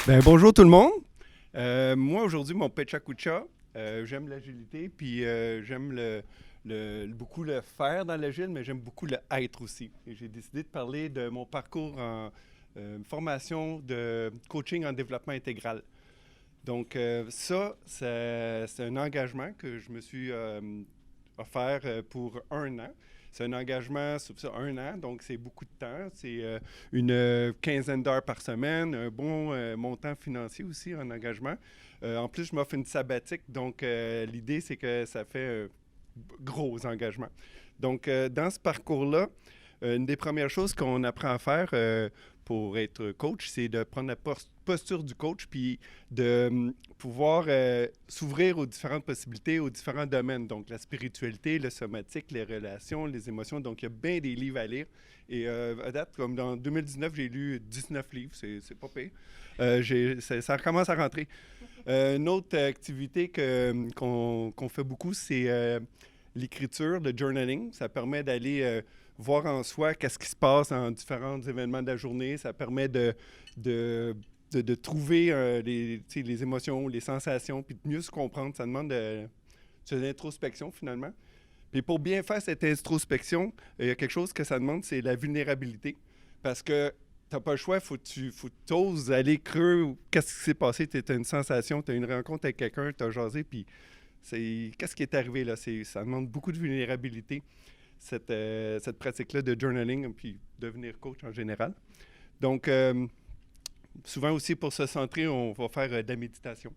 Bonjour tout le monde. Moi, aujourd'hui, mon Pechakucha, j'aime l'agilité, puis j'aime beaucoup le faire dans l'agile, mais j'aime beaucoup le être aussi. Et j'ai décidé de parler de mon parcours en formation de coaching en développement intégral. Donc, c'est un engagement que je me suis offert pour un an. C'est un engagement sur ça, un an, donc c'est beaucoup de temps. C'est une quinzaine d'heures par semaine, un bon montant financier aussi en engagement. En plus, je m'offre une sabbatique, donc l'idée, c'est que ça fait un gros engagement. Donc, dans ce parcours-là, une des premières choses qu'on apprend à faire pour être coach, c'est de prendre la posture du coach puis de pouvoir s'ouvrir aux différentes possibilités, aux différents domaines. Donc, la spiritualité, le somatique, les relations, les émotions. Donc, il y a bien des livres à lire. Et à date, comme dans 2019, j'ai lu 19 livres. C'est pas pire. Ça commence à rentrer. Une autre activité qu'on fait beaucoup, c'est l'écriture, le journaling. Ça permet d'aller voir en soi qu'est-ce qui se passe en différents événements de la journée. Ça permet de trouver les émotions, les sensations, puis de mieux se comprendre. Ça demande de l'introspection, finalement. Puis pour bien faire cette introspection, il y a quelque chose que ça demande, c'est la vulnérabilité. Parce que tu n'as pas le choix, faut que tu oses aller creux. Qu'est-ce qui s'est passé? Tu as une sensation, tu as une rencontre avec quelqu'un, tu as jasé, puis qu'est-ce qui est arrivé là? Ça demande beaucoup de vulnérabilité, cette pratique-là de journaling, puis devenir coach en général. Donc, souvent aussi, pour se centrer, on va faire de la méditation.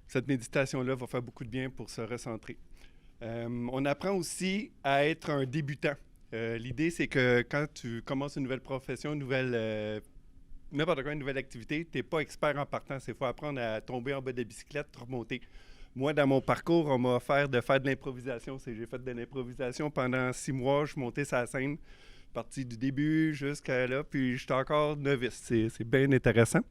Cette méditation-là va faire beaucoup de bien pour se recentrer. On apprend aussi à être un débutant. L'idée, c'est que quand tu commences une nouvelle profession, n'importe quoi, une nouvelle activité, tu n'es pas expert en partant. Il faut apprendre à tomber en bas de la bicyclette, remonter. Moi, dans mon parcours, on m'a offert de faire de l'improvisation. J'ai fait de l'improvisation pendant 6 mois. Je montais sur la scène, parti du début jusqu'à là, puis j'étais encore novice. C'est bien intéressant.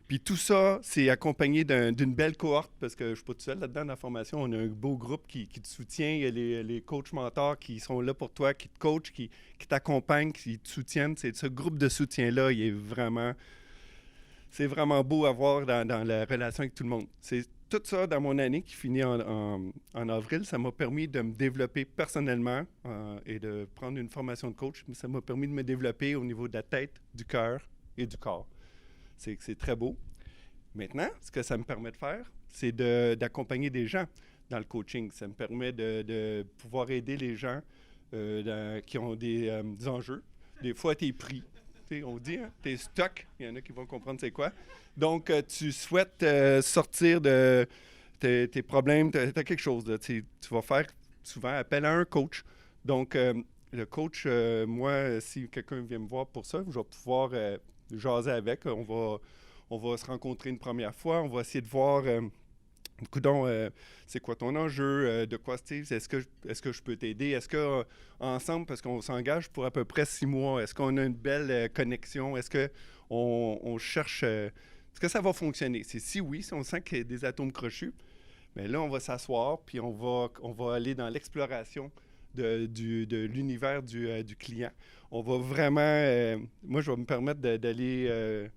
Puis tout ça, c'est accompagné d'une belle cohorte, parce que je ne suis pas tout seul là-dedans dans la formation. On a un beau groupe qui te soutient. Il y a les coachs mentors qui sont là pour toi, qui te coachent, qui t'accompagnent, qui te soutiennent. Ce groupe de soutien-là, c'est vraiment beau à voir dans la relation avec tout le monde. C'est tout ça dans mon année qui finit en avril. Ça m'a permis de me développer personnellement et de prendre une formation de coach. Mais ça m'a permis de me développer au niveau de la tête, du cœur et du corps. C'est très beau. Maintenant, ce que ça me permet de faire, c'est d'accompagner des gens dans le coaching. Ça me permet de pouvoir aider les gens qui ont des enjeux. Des fois, tu es pris. On dit, hein, tu es stuck. Il y en a qui vont comprendre c'est quoi. Donc, tu souhaites sortir de tes problèmes. Tu as quelque chose. Tu vas faire souvent appel à un coach. Donc, le coach, moi, si quelqu'un vient me voir pour ça, je vais pouvoir jaser avec. On va se rencontrer une première fois. On va essayer de voir, c'est quoi ton enjeu, de quoi est-ce que je peux t'aider? Est-ce que ensemble, parce qu'on s'engage pour à peu près 6 mois, est-ce qu'on a une belle connexion? Est-ce qu'on cherche, est-ce que ça va fonctionner? Si oui, si on sent qu'il y a des atomes crochus, bien là, on va s'asseoir, puis on va aller dans l'exploration de l'univers du client. On va vraiment, moi, je vais me permettre d'aller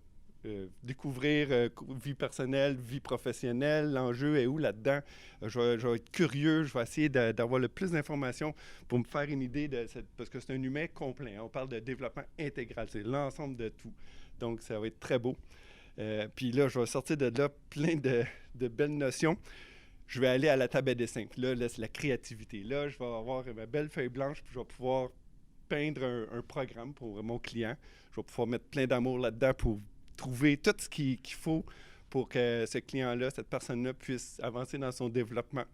découvrir vie personnelle, vie professionnelle, l'enjeu est où là-dedans. Je vais être curieux, je vais essayer d'avoir le plus d'informations pour me faire une idée parce que c'est un humain complet. Hein. On parle de développement intégral, c'est l'ensemble de tout. Donc, ça va être très beau. Puis là, je vais sortir de là plein de belles notions. Je vais aller à la table à dessin. Puis là, c'est la créativité. Là, je vais avoir ma belle feuille blanche, puis je vais pouvoir peindre un programme pour mon client. Je vais pouvoir mettre plein d'amour là-dedans pour trouver tout ce qu'il faut pour que ce client-là, cette personne-là, puisse avancer dans son développement.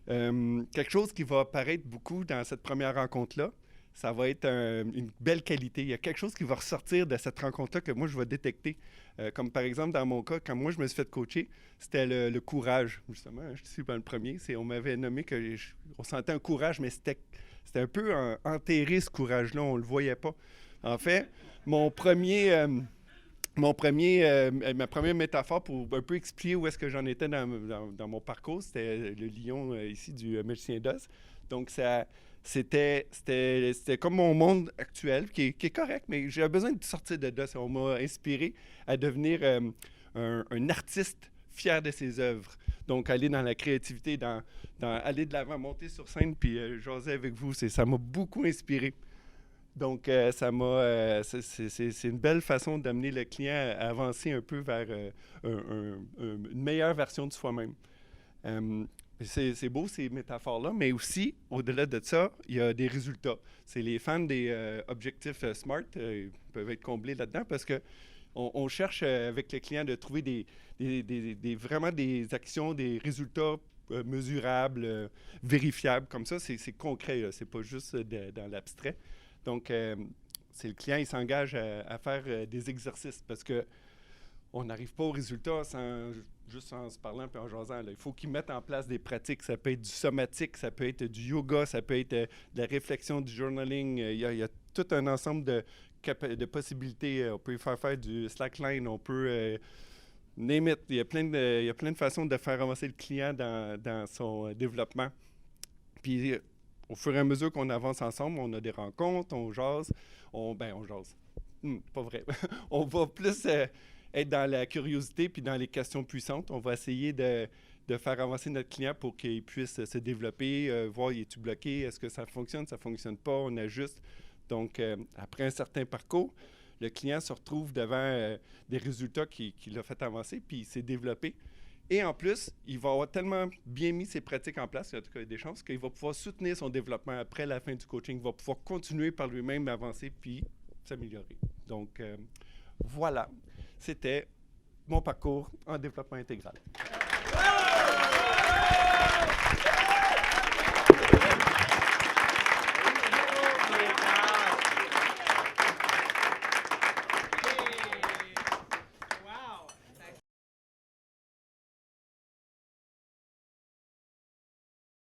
Quelque chose qui va apparaître beaucoup dans cette première rencontre-là, ça va être une belle qualité. Il y a quelque chose qui va ressortir de cette rencontre-là que moi, je vais détecter. Comme par exemple, dans mon cas, quand moi, je me suis fait coacher, c'était le courage, justement. Je suis pas le premier. On m'avait nommé on sentait un courage, mais c'était un peu enterré, ce courage-là. On ne le voyait pas. En fait, mon premier Ma première métaphore pour un peu expliquer où est-ce que j'en étais dans mon parcours, c'était le lion ici du magicien d'Oz. Donc, c'était comme mon monde actuel, qui est correct, mais j'avais besoin de sortir de là. On m'a inspiré à devenir un artiste fier de ses œuvres. Donc, aller dans la créativité, aller de l'avant, monter sur scène, puis jaser avec vous, ça m'a beaucoup inspiré. Donc, c'est une belle façon d'amener le client à avancer un peu vers une meilleure version de soi-même. C'est beau ces métaphores-là, mais aussi, au-delà de ça, il y a des résultats. C'est les fans des objectifs SMART peuvent être comblés là-dedans parce que on cherche avec le client de trouver vraiment des actions, des résultats mesurables, vérifiables. Comme ça, c'est concret. C'est pas juste dans l'abstrait. Donc, c'est le client, il s'engage à faire des exercices parce que on n'arrive pas au résultat juste en se parlant et en jasant. Là. Il faut qu'ils mettent en place des pratiques. Ça peut être du somatique, ça peut être du yoga, ça peut être de la réflexion, du journaling. Il y a tout un ensemble de possibilités. On peut faire du slackline, on peut name it. Il y a plein de façons de faire avancer le client dans son développement. Puis, au fur et à mesure qu'on avance ensemble, on a des rencontres, on jase. On jase. Pas vrai. On va plus être dans la curiosité puis dans les questions puissantes. On va essayer de faire avancer notre client pour qu'il puisse se développer, voir, est-tu bloqué, est-ce que ça fonctionne pas, on ajuste. Donc, après un certain parcours, le client se retrouve devant des résultats qui l'ont fait avancer puis il s'est développé. Et en plus, il va avoir tellement bien mis ses pratiques en place, en tout cas, il y a des chances qu'il va pouvoir soutenir son développement après la fin du coaching. Il va pouvoir continuer par lui-même, avancer, puis s'améliorer. Donc, voilà. C'était mon parcours en développement intégral.